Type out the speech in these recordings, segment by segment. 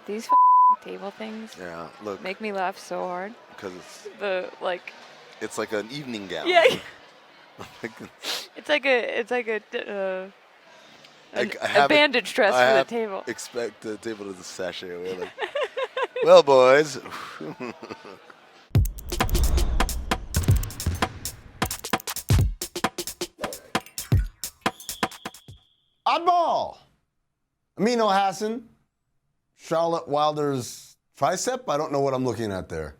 These table things look. make me laugh so hard. Because It's like an evening gown. Yeah. It's like a bandage dress for the table. Expect the table to sashay away. Like, well, boys. Oddball. Amin Elhassan. Charlotte Wilder's tricep. I don't know what I'm looking at there.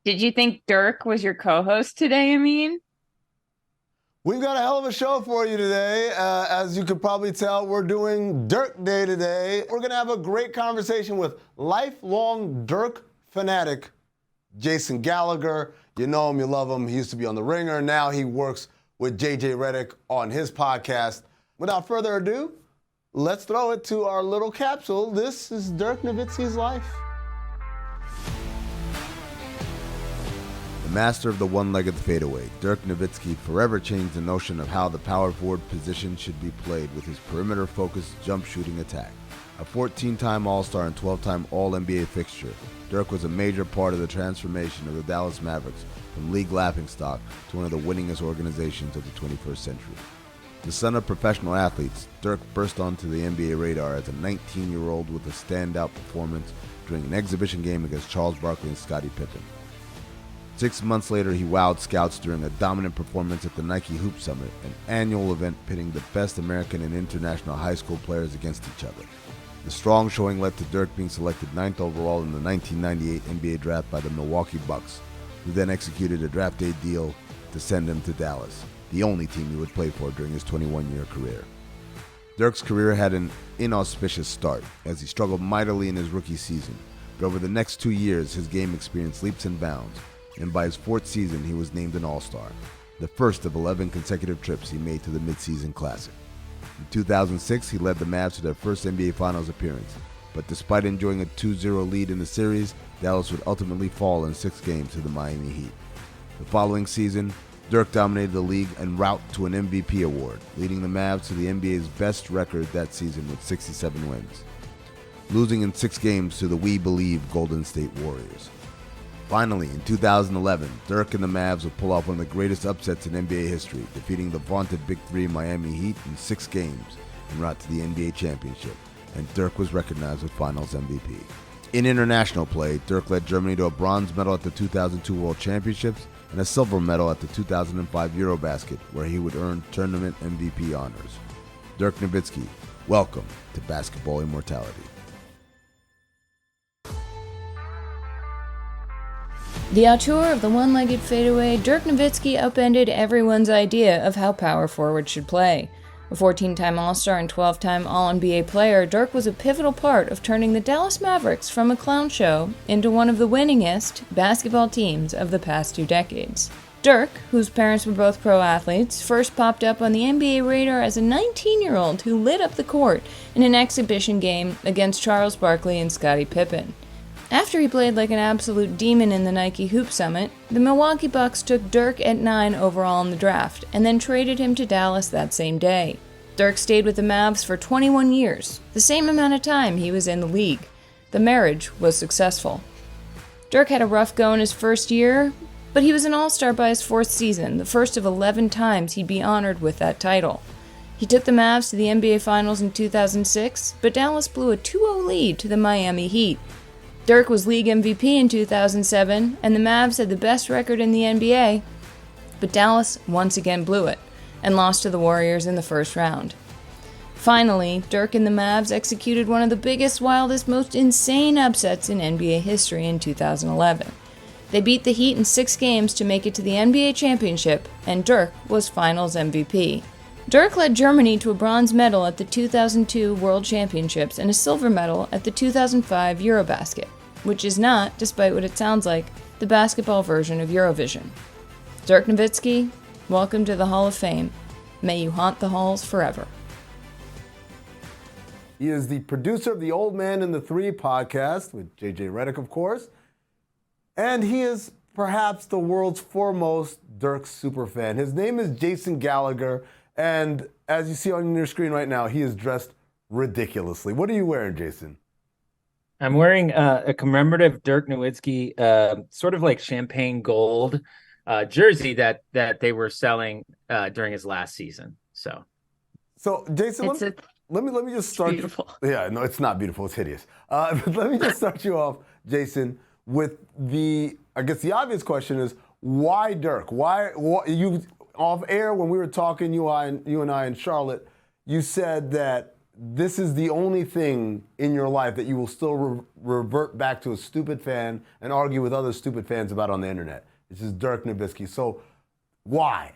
Did you think Dirk was your co-host today, Amin? We've got a hell of a show for you today. As you could probably tell, we're doing Dirk Day today. We're going to have a great conversation with lifelong Dirk fanatic, Jason Gallagher. You know him, you love him. He used to be on The Ringer. Now he works with JJ Redick on his podcast. Without further ado, let's throw it to our little capsule. This is Dirk Nowitzki's life. The master of the one-legged fadeaway, Dirk Nowitzki forever changed the notion of how the power forward position should be played with his perimeter-focused jump shooting attack. A 14-time All-Star and 12-time All-NBA fixture, Dirk was a major part of the transformation of the Dallas Mavericks from league laughingstock to one of the winningest organizations of the 21st century. The son of professional athletes, Dirk burst onto the NBA radar as a 19-year-old with a standout performance during an exhibition game against Charles Barkley and Scottie Pippen. 6 months later, he wowed scouts during a dominant performance at the Nike Hoop Summit, an annual event pitting the best American and international high school players against each other. The strong showing led to Dirk being selected 9th overall in the 1998 NBA draft by the Milwaukee Bucks, who then executed a draft day deal to send him to Dallas, the only team he would play for during his 21-year career. Dirk's career had an inauspicious start, as he struggled mightily in his rookie season, but over the next 2 years, his game experienced leaps and bounds, and by his 4th season, he was named an All-Star, the first of 11 consecutive trips he made to the Midseason Classic. In 2006, he led the Mavs to their first NBA Finals appearance, but despite enjoying a 2-0 lead in the series, Dallas would ultimately fall in 6 games to the Miami Heat. The following season, Dirk dominated the league en route to an MVP award, leading the Mavs to the NBA's best record that season with 67 wins, losing in 6 games to the We Believe Golden State Warriors. Finally, in 2011, Dirk and the Mavs would pull off one of the greatest upsets in NBA history, defeating the vaunted Big Three Miami Heat in 6 games en route to the NBA championship, and Dirk was recognized with Finals MVP. In international play, Dirk led Germany to a bronze medal at the 2002 World Championships and a silver medal at the 2005 Eurobasket, where he would earn tournament MVP honors. Dirk Nowitzki, welcome to Basketball Immortality. The auteur of the one-legged fadeaway, Dirk Nowitzki upended everyone's idea of how power forward should play. A 14-time All-Star and 12-time All-NBA player, Dirk was a pivotal part of turning the Dallas Mavericks from a clown show into one of the winningest basketball teams of the past 2 decades. Dirk, whose parents were both pro athletes, first popped up on the NBA radar as a 19-year-old who lit up the court in an exhibition game against Charles Barkley and Scottie Pippen. After he played like an absolute demon in the Nike Hoop Summit, the Milwaukee Bucks took Dirk at 9 overall in the draft and then traded him to Dallas that same day. Dirk stayed with the Mavs for 21 years, the same amount of time he was in the league. The marriage was successful. Dirk had a rough go in his first year, but he was an All-Star by his 4th season, the first of 11 times he'd be honored with that title. He took the Mavs to the NBA Finals in 2006, but Dallas blew a 2-0 lead to the Miami Heat. Dirk was league MVP in 2007, and the Mavs had the best record in the NBA, but Dallas once again blew it, and lost to the Warriors in the first round. Finally, Dirk and the Mavs executed one of the biggest, wildest, most insane upsets in NBA history in 2011. They beat the Heat in 6 games to make it to the NBA championship, and Dirk was Finals MVP. Dirk led Germany to a bronze medal at the 2002 World Championships and a silver medal at the 2005 Eurobasket, which is not, despite what it sounds like, the basketball version of Eurovision. Dirk Nowitzki, welcome to the Hall of Fame. May you haunt the halls forever. He is the producer of the Old Man and the Three podcast with JJ Redick, of course. And he is perhaps the world's foremost Dirk superfan. His name is Jason Gallagher. And as you see on your screen right now, he is dressed ridiculously. What are you wearing, Jason? I'm wearing a commemorative Dirk Nowitzki, sort of like champagne gold jersey that they were selling during his last season. So Jason, let me just start. Beautiful. Yeah, no, it's not beautiful. It's hideous. Let me just start you off, Jason, with I guess the obvious question is, why Dirk? Why you off air when we were talking, you and I in Charlotte, you said that this is the only thing in your life that you will still revert back to a stupid fan and argue with other stupid fans about on the internet. It's just Dirk Nowitzki. So why?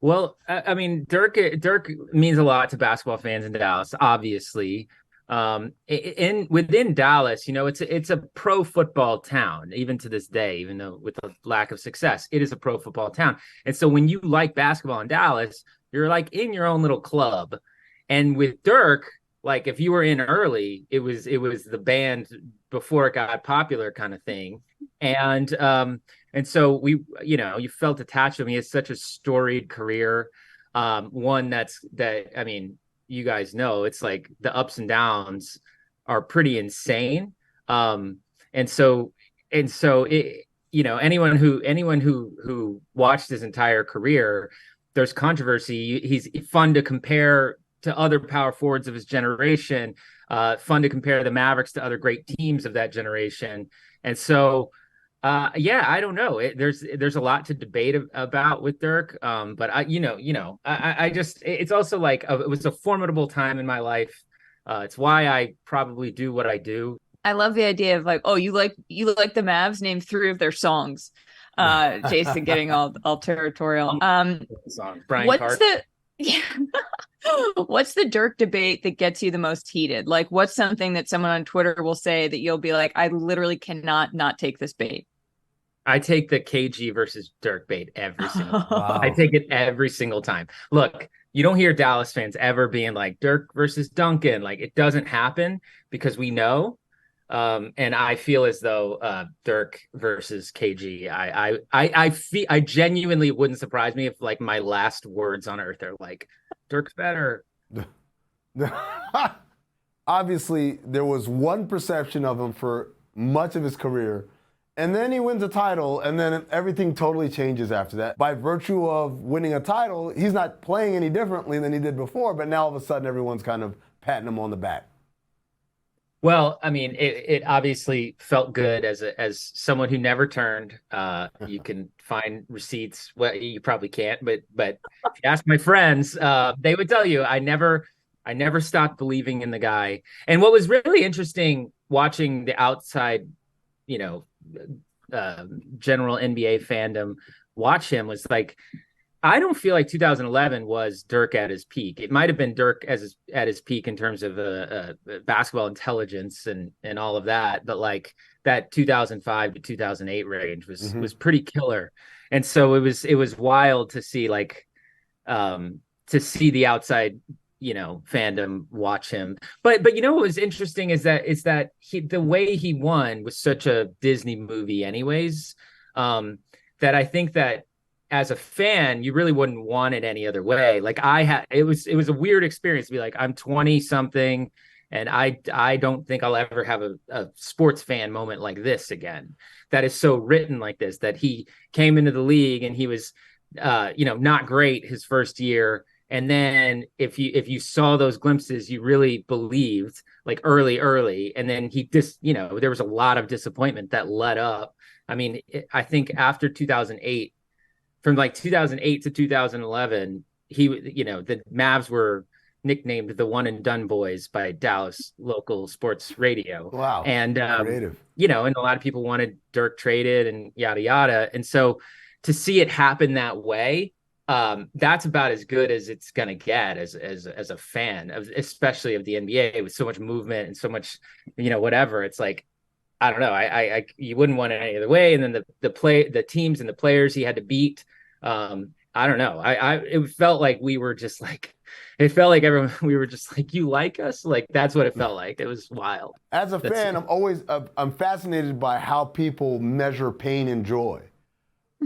Well, I mean, Dirk means a lot to basketball fans in Dallas, obviously. Within Dallas, it's a pro football town, even to this day, even though with a lack of success, it is a pro football town. And so when you like basketball in Dallas, you're like in your own little club. And with Dirk, like if you were in early, it was the band before it got popular kind of thing. And so you felt attached to him. He has such a storied career. One that I mean, you guys know, it's like the ups and downs are pretty insane. And so it, anyone who watched his entire career, there's controversy. He's fun to compare to other power forwards of his generation, fun to compare the Mavericks to other great teams of that generation. And so, I don't know. There's a lot to debate about with Dirk. But I just, it's also like, it was a formidable time in my life. It's why I probably do what I do. I love the idea of like, oh, you like the Mavs? Name 3 of their songs. Jason getting all territorial. Brian what's Hart. What's the Dirk debate that gets you the most heated? Like, what's something that someone on Twitter will say that you'll be like, I literally cannot not take this bait? I take the KG versus Dirk bait every single time. Wow. I take it every single time. Look, you don't hear Dallas fans ever being like Dirk versus Duncan. Like, it doesn't happen because we know. And I feel as though Dirk versus KG. I genuinely wouldn't surprise me if like my last words on earth are like, Dirk's better. Obviously, there was one perception of him for much of his career, and then he wins a title, and then everything totally changes after that. By virtue of winning a title, he's not playing any differently than he did before, but now all of a sudden everyone's kind of patting him on the back. Well, I mean, it obviously felt good as someone who never turned. You can find receipts. Well, you probably can't, but if you ask my friends, they would tell you I never stopped believing in the guy. And what was really interesting watching the outside, general NBA fandom watch him was like, I don't feel like 2011 was Dirk at his peak. It might have been Dirk at his peak in terms of basketball intelligence and all of that, but like that 2005 to 2008 range was pretty killer. And so it was wild to see to see the outside fandom watch him. But what was interesting is that the way he won was such a Disney movie anyways, that I think that as a fan, you really wouldn't want it any other way. Like it was a weird experience to be like, I'm 20 something and I don't think I'll ever have a sports fan moment like this again. That is so written like this, that he came into the league and he was, not great his first year. And then if you saw those glimpses, you really believed like early. And then there was a lot of disappointment that led up. I mean, I think after 2008, from like 2008 to 2011, the Mavs were nicknamed the one and done boys by Dallas local sports radio. Wow. And, creative. And a lot of people wanted Dirk traded and yada, yada. And so to see it happen that way, that's about as good as it's going to get as a fan, especially of the NBA with so much movement and so much, whatever. It's like, I don't know. You wouldn't want it any other way. And then the teams and the players he had to beat. I don't know. It felt like we were just like, we were just like, you like us? Like, that's what it felt like. It was wild. As a fan, I'm fascinated by how people measure pain and joy.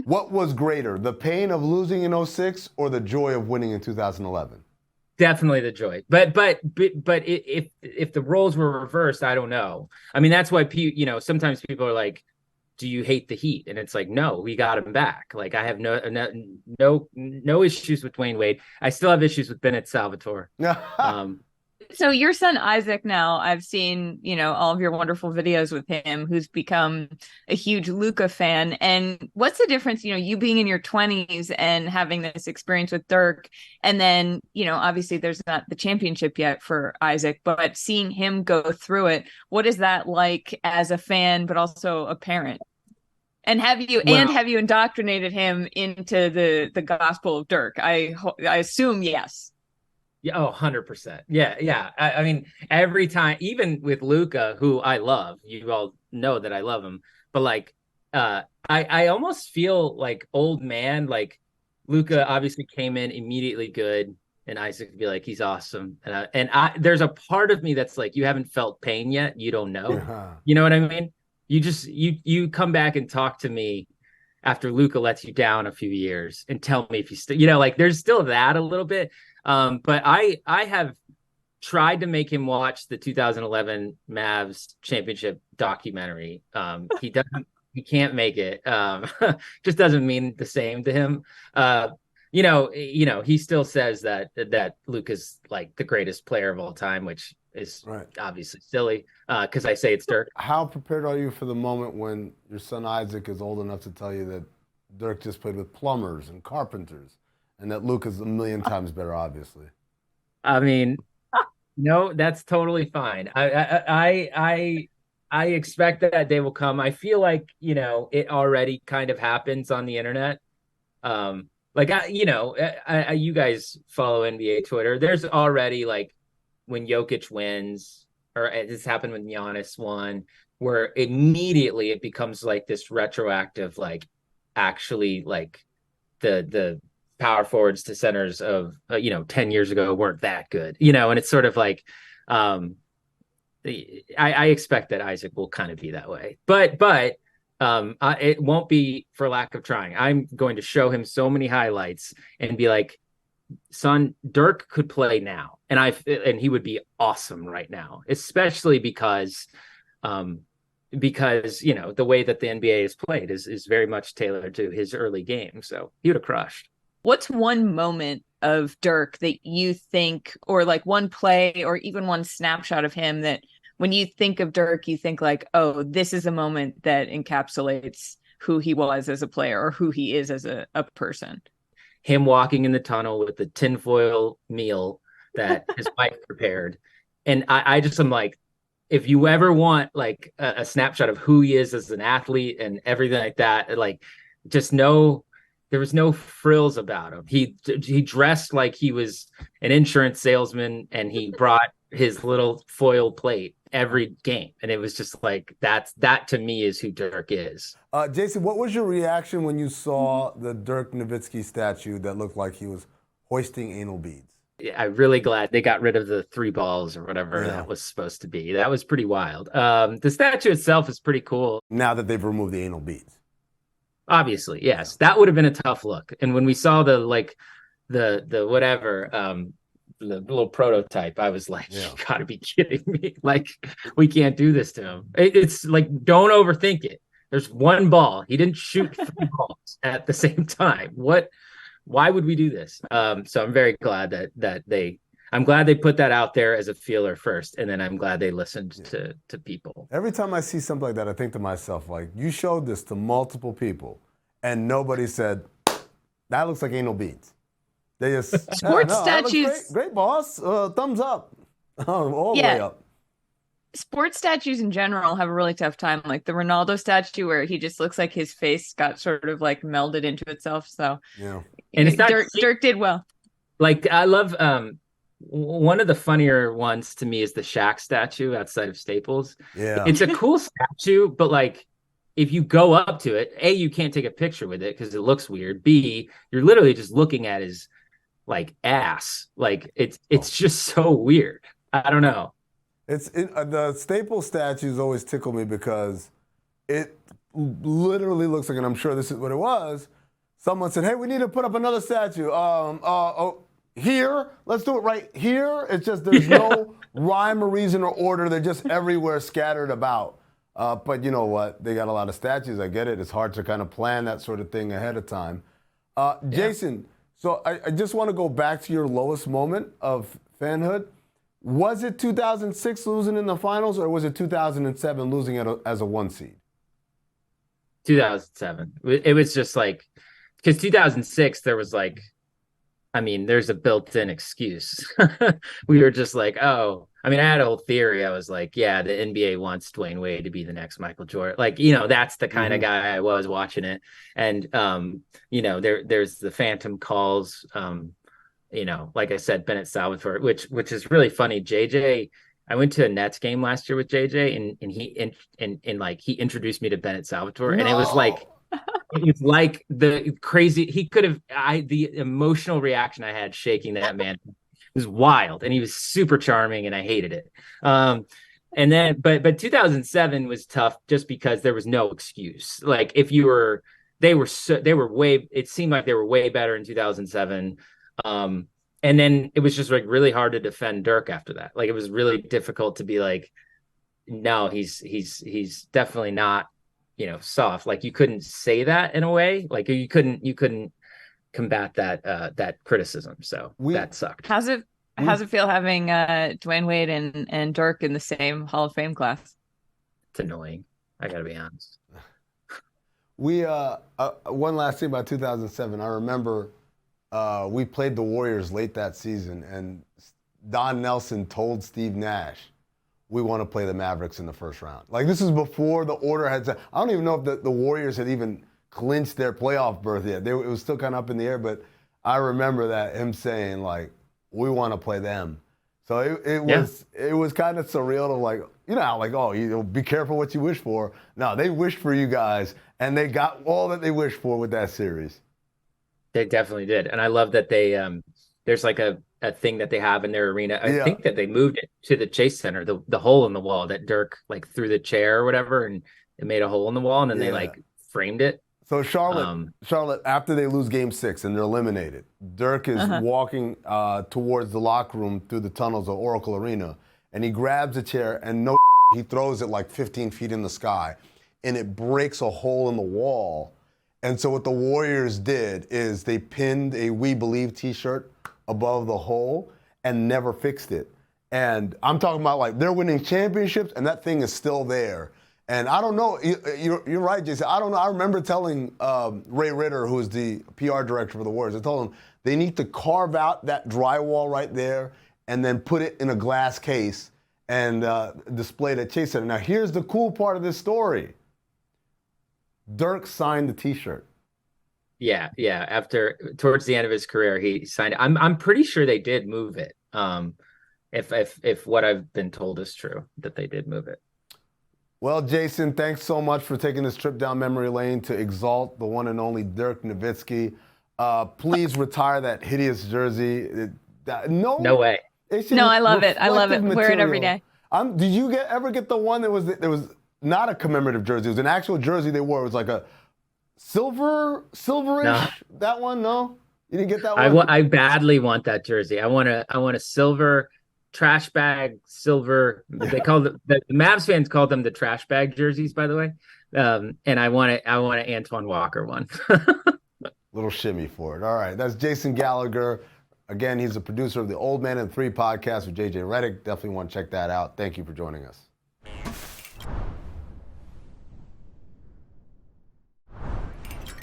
What was greater, the pain of losing in 2006 or the joy of winning in 2011? Definitely the joy. But if the roles were reversed, I don't know. I mean, that's why sometimes people are like, do you hate the Heat? And it's like, no, we got him back. Like, I have no issues with Dwayne Wade. I still have issues with Bennett Salvatore. So your son Isaac, now I've seen, all of your wonderful videos with him, who's become a huge Luka fan. And what's the difference, you being in your 20s and having this experience with Dirk, and then, obviously there's not the championship yet for Isaac, but seeing him go through it, what is that like as a fan, but also a parent? And have you indoctrinated him into the gospel of Dirk? I assume yes. Yeah, 100%. Yeah. I mean, every time, even with Luka, who I love, you all know that I love him, but like, I almost feel like old man. Like, Luka obviously came in immediately good, and Isaac would be like, he's awesome. And there's a part of me that's like, you haven't felt pain yet. You don't know. Yeah. You know what I mean? You just, you come back and talk to me after Luka lets you down a few years and tell me if you still, like, there's still that a little bit. But I have tried to make him watch the 2011 Mavs championship documentary. He can't make it. Just doesn't mean the same to him. He still says that Luka's like the greatest player of all time, which is obviously silly because I say it's Dirk. How prepared are you for the moment when your son Isaac is old enough to tell you that Dirk just played with plumbers and carpenters, and that Luka's a million times better, obviously? I mean, no, that's totally fine. I expect that day will come. I feel like, it already kind of happens on the internet. You guys follow NBA Twitter. There's already like when Jokic wins, or this happened when Giannis won, where immediately it becomes like this retroactive, like actually like the power forwards to centers of 10 years ago weren't that good, and it's sort of like I expect that Isaac will kind of be that way, but it won't be for lack of trying. I'm going to show him so many highlights and be like, son, Dirk could play now, and he would be awesome right now, especially because the way that the NBA is played is very much tailored to his early game. So he would have crushed. What's one moment of Dirk that you think, or like one play or even one snapshot of him that when you think of Dirk, you think like, oh, this is a moment that encapsulates who he was as a player or who he is as a person? Him walking in the tunnel with the tinfoil meal that his wife prepared. And I just am like, if you ever want like a snapshot of who he is as an athlete and everything like that, like, just know there was no frills about him. He dressed like he was an insurance salesman, and he brought his little foil plate every game. And it was just like, that to me is who Dirk is. Jason, what was your reaction when you saw the Dirk Nowitzki statue that looked like he was hoisting anal beads? I'm really glad they got rid of the 3 balls or whatever that was supposed to be. That was pretty wild. The statue itself is pretty cool. Now that they've removed the anal beads. Obviously, yes. That would have been a tough look. And when we saw the little prototype, I was like, you gotta be kidding me. Like, we can't do this to him. It's like, don't overthink it. There's 1 ball. He didn't shoot 3 balls at the same time. Why would we do this? So I'm very glad I'm glad they put that out there as a feeler first, and then I'm glad they listened to people. Every time I see something like that, I think to myself, like, you showed this to multiple people, and nobody said, that looks like anal beads. They just, sports statues. Great boss. Thumbs up. All the way up. Sports statues in general have a really tough time. Like the Ronaldo statue, where he just looks like his face got sort of like melded into itself. So yeah, and it's not, Dirk did well. Like, I love one of the funnier ones to me is the Shaq statue outside of Staples. Yeah, it's a cool statue, but like, if you go up to it, A, you can't take a picture with it because it looks weird. B, you're literally just looking at his like ass. Like, it's just so weird. I don't know. The Staples statues always tickle me because it literally looks like, and I'm sure this is what it was, someone said, hey, we need to put up another statue. here. Let's do it right here. It's just there's no rhyme or reason or order. They're just everywhere scattered about. But you know what? They got a lot of statues. I get it. It's hard to kind of plan that sort of thing ahead of time. Jason, so I just want to go back to your lowest moment of fanhood. Was it 2006 losing in the finals, or was it 2007 losing as a 1 seed? 2007. It was just like, because 2006, there was like, I mean, there's a built-in excuse. We were just like, oh, I mean, I had a whole theory. I was like, yeah, the NBA wants Dwayne Wade to be the next Michael Jordan. Like, you know, that's the kind of guy I was watching it. And, you know, there's the phantom calls, you know, like I said, Bennett Salvatore, which is really funny. JJ, I went to a Nets game last year with JJ, and he introduced me to Bennett Salvatore, and it was like the crazy. He could have the emotional reaction I had shaking that man was wild, and he was super charming, and I hated it. And then, but 2007 was tough just because there was no excuse. Like if you were, it seemed like they were way better in 2007. And then it was just like really hard to defend Dirk after that. Like it was really difficult to be like, no, he's definitely not, you know, soft. Like you couldn't say that in a way. Like you couldn't combat that criticism. So that sucked. How's it feel having Dwayne Wade and Dirk in the same Hall of Fame class? It's annoying. I gotta be honest. We one last thing about 2007. I remember we played the Warriors late that season, and Don Nelson told Steve Nash, we want to play the Mavericks in the first round. Like, this is before the order had said, I don't even know if the Warriors had even clinched their playoff berth yet. It was still kind of up in the air, but I remember that him saying, like, we want to play them. So it was kind of surreal to, like, you know how, like, oh, you be careful what you wish for. No, they wished for you guys, and they got all that they wished for with that series. They definitely did. And I love that they there's like a thing that they have in their arena. I think that they moved it to the Chase Center, the hole in the wall that Dirk like threw the chair or whatever, and it made a hole in the wall, and then they like framed it. So Charlotte, after they lose Game 6 and they're eliminated, Dirk is walking towards the locker room through the tunnels of Oracle Arena, and he grabs a chair and he throws it like 15 feet in the sky, and it breaks a hole in the wall. And so what the Warriors did is they pinned a We Believe t-shirt above the hole and never fixed it. And I'm talking about, like, they're winning championships and that thing is still there. And I don't know, you're right, Jason. I don't know. I remember telling Ray Ritter, who is the PR director for the Warriors, I told him they need to carve out that drywall right there and then put it in a glass case and display it at Chase Center. Now, here's the cool part of this story. Dirk signed the t-shirt. Yeah. Towards the end of his career, he signed it. I'm pretty sure they did move it. If what I've been told is true, that they did move it. Well, Jason, thanks so much for taking this trip down memory lane to exalt the one and only Dirk Nowitzki. Please retire that hideous jersey. No way. No, I love it. I love it. Material. Wear it every day. Did you ever get the one that was not a commemorative jersey? It was an actual jersey they wore. It was like a silverish. No. That one, no? You didn't get that one? I badly want that jersey. I want a silver trash bag, silver. They call the Mavs fans called them the trash bag jerseys, by the way. And I want an Antoine Walker one. Little shimmy for it. All right. That's Jason Gallagher. Again, he's the producer of the Old Man and Three podcast with JJ Redick. Definitely want to check that out. Thank you for joining us.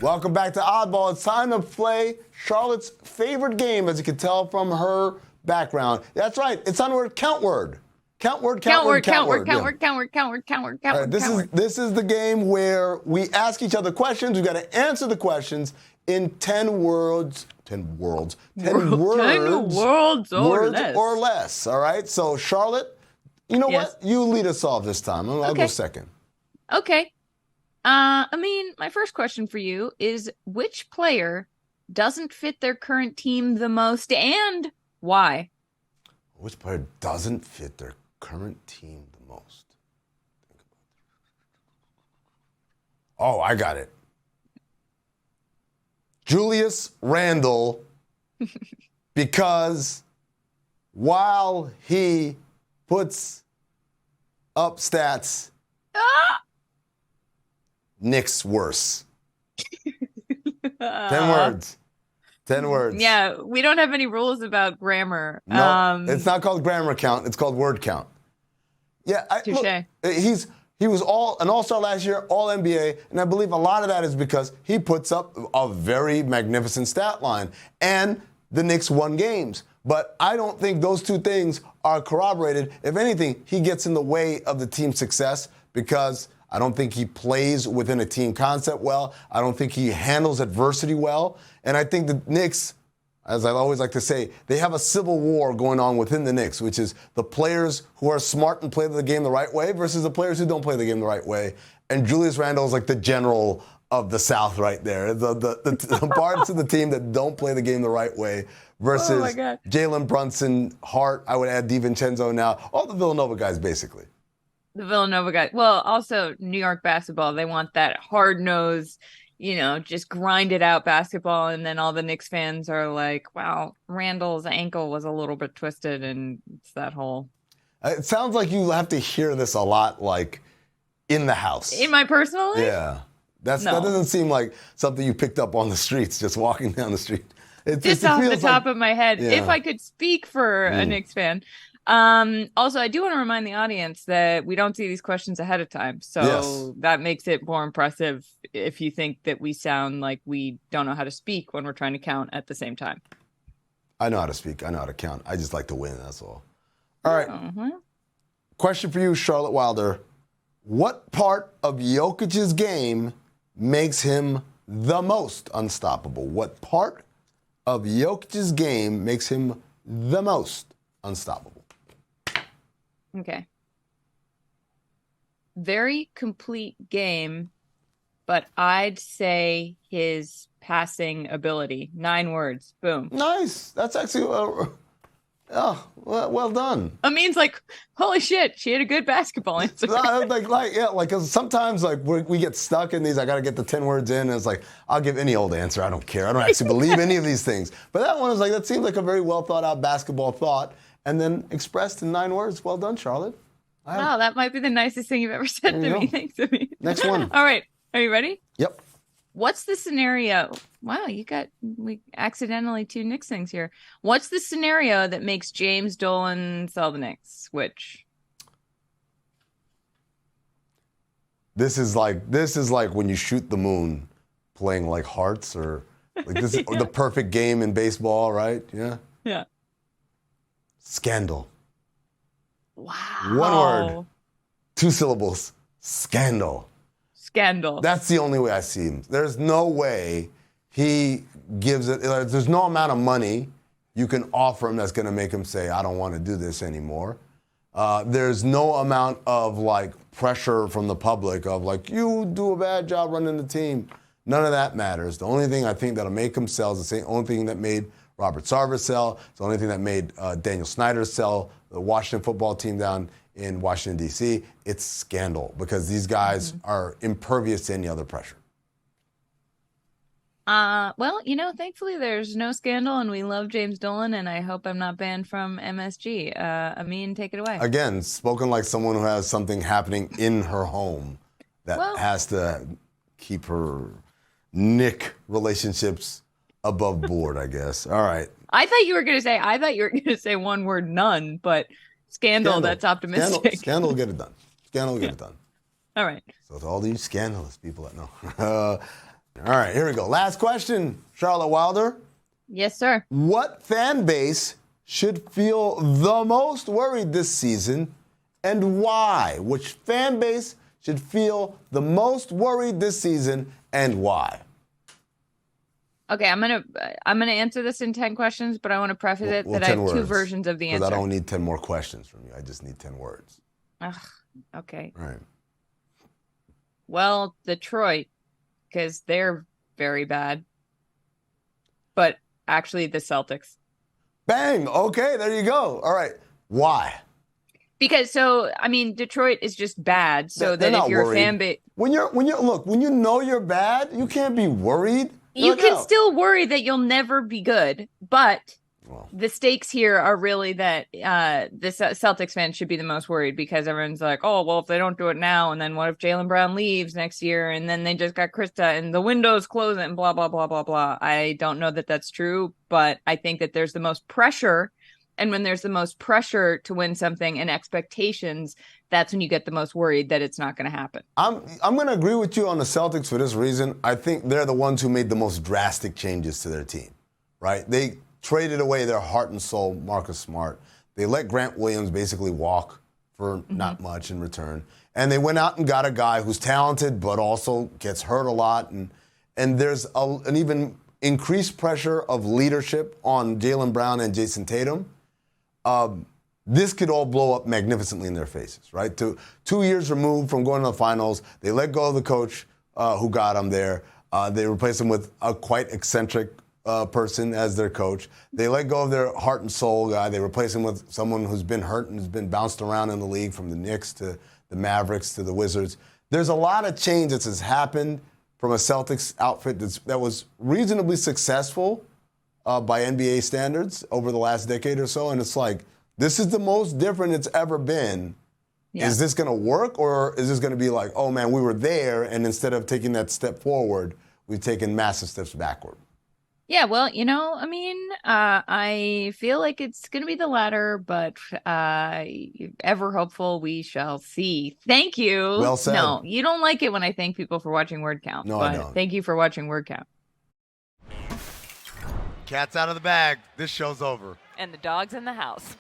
Welcome back to Oddball. It's time to play Charlotte's favorite game, as you can tell from her background. That's right. It's on word count word. Count word. This is the game where we ask each other questions. We've got to answer the questions in 10 words. 10 words. 10 words or less. All right. So, Charlotte, you know what? You lead us off this time. I'll go second. Okay. Amin, my first question for you is, which player doesn't fit their current team the most, and why? Which player doesn't fit their current team the most? Oh, I got it. Julius Randle because while he puts up stats, Knicks worse. 10 words. 10 words. Yeah, we don't have any rules about grammar. No, it's not called grammar count. It's called word count. Yeah, touche. He was an all-star last year, all NBA, and I believe a lot of that is because he puts up a very magnificent stat line. And the Knicks won games. But I don't think those two things are corroborated. If anything, he gets in the way of the team's success because I don't think he plays within a team concept well. I don't think he handles adversity well. And I think the Knicks, as I always like to say, they have a civil war going on within the Knicks, which is the players who are smart and play the game the right way versus the players who don't play the game the right way. And Julius Randle is like the general of the South right there. The parts of the team that don't play the game the right way versus Jalen Brunson, Hart, I would add DiVincenzo now, all the Villanova guys basically. The Villanova guys. Well, also New York basketball, they want that hard-nosed, just grinded out basketball. And then all the Knicks fans are like, wow, Randall's ankle was a little bit twisted. And it's that whole. It sounds like you have to hear this a lot, like in the house. In my personal life? Yeah. That doesn't seem like something you picked up on the streets, just walking down the street. Just off the top of my head, if I could speak for a Knicks fan. Also, I do want to remind the audience that we don't see these questions ahead of time. So that makes it more impressive if you think that we sound like we don't know how to speak when we're trying to count at the same time. I know how to speak. I know how to count. I just like to win. That's all. All right. Question for you, Charlotte Wilder. What part of Jokic's game makes him the most unstoppable? What part of Jokic's game makes him the most unstoppable? Okay. Very complete game, but I'd say his passing ability. 9 words. Boom. Nice. That's actually, well done. Amin's like, holy shit, she had a good basketball answer. Because sometimes we get stuck in these, I got to get the 10 words in, and it's like, I'll give any old answer. I don't care. I don't actually believe any of these things. But that one is like, that seems like a very well thought out basketball thought. And then expressed in 9 words. Well done, Charlotte. Wow, that might be the nicest thing you've ever said to me. Thanks, Amin. Next one. All right. Are you ready? Yep. What's the scenario? Wow, we accidentally 2 Knicks things here. What's the scenario that makes James Dolan sell the Knicks? Which? This is like when you shoot the moon playing like hearts or like this is the perfect game in baseball, right? Yeah. Yeah. Scandal. Wow. 1 word. 2 syllables. Scandal. Scandal. That's the only way I see him. There's no way he gives it. There's no amount of money you can offer him that's going to make him say, I don't want to do this anymore. There's no amount of pressure from the public of you do a bad job running the team. None of that matters. The only thing I think that'll make him sell is the same only thing that made Robert Sarver sell. It's the only thing that made Daniel Snyder sell the Washington football team down in Washington, D.C. It's scandal because these guys are impervious to any other pressure. Well, thankfully there's no scandal and we love James Dolan and I hope I'm not banned from MSG. Amin, take it away. Again, spoken like someone who has something happening in her home that has to keep her Nick relationships above board, I guess. All right. I thought you were going to say 1 word, none, but scandal. That's optimistic. Scandal will get it done. Scandal will get it done. All right. So to all these scandalous people that know. All right, here we go. Last question, Charlotte Wilder. Yes, sir. What fan base should feel the most worried this season and why? Which fan base should feel the most worried this season and why? Okay, I'm gonna answer this in 10 questions, but I want to preface it that I have 2 versions of the answer. Because I don't need 10 more questions from you. I just need 10 words. Ugh, okay. All right. Well, Detroit, because they're very bad. But actually, the Celtics. Bang! Okay, there you go. All right. Why? Because Detroit is just bad. So that if you're worried. A fan base, when you know you're bad, you can't be worried. You can still worry that you'll never be good, but the stakes here are really that the Celtics fans should be the most worried, because everyone's like, oh, well, if they don't do it now, and then what if Jaylen Brown leaves next year, and then they just got Krista and the window's closing and blah, blah, blah, blah, blah. I don't know that that's true, but I think that there's the most pressure. And when there's the most pressure to win something and expectations, that's when you get the most worried that it's not going to happen. I'm going to agree with you on the Celtics for this reason. I think they're the ones who made the most drastic changes to their team, right? They traded away their heart and soul, Marcus Smart. They let Grant Williams basically walk for not much in return. And they went out and got a guy who's talented but also gets hurt a lot. And there's an even increased pressure of leadership on Jaylen Brown and Jason Tatum. This could all blow up magnificently in their faces, right? 2 years removed from going to the finals, they let go of the coach who got them there. They replaced him with a quite eccentric person as their coach. They let go of their heart and soul guy. They replace him with someone who's been hurt and has been bounced around in the league, from the Knicks to the Mavericks to the Wizards. There's a lot of change that has happened from a Celtics outfit that was reasonably successful by NBA standards over the last decade or so. And it's like, this is the most different it's ever been. Yeah. Is this going to work, or is this going to be like, oh man, we were there, and instead of taking that step forward, we've taken massive steps backward? Yeah, well, I mean, I feel like it's going to be the latter, but ever hopeful, we shall see. Thank you. Well said. No, you don't like it when I thank people for watching Word Count. No, but I don't. Thank you for watching Word Count. Cat's out of the bag. This show's over. And the dog's in the house.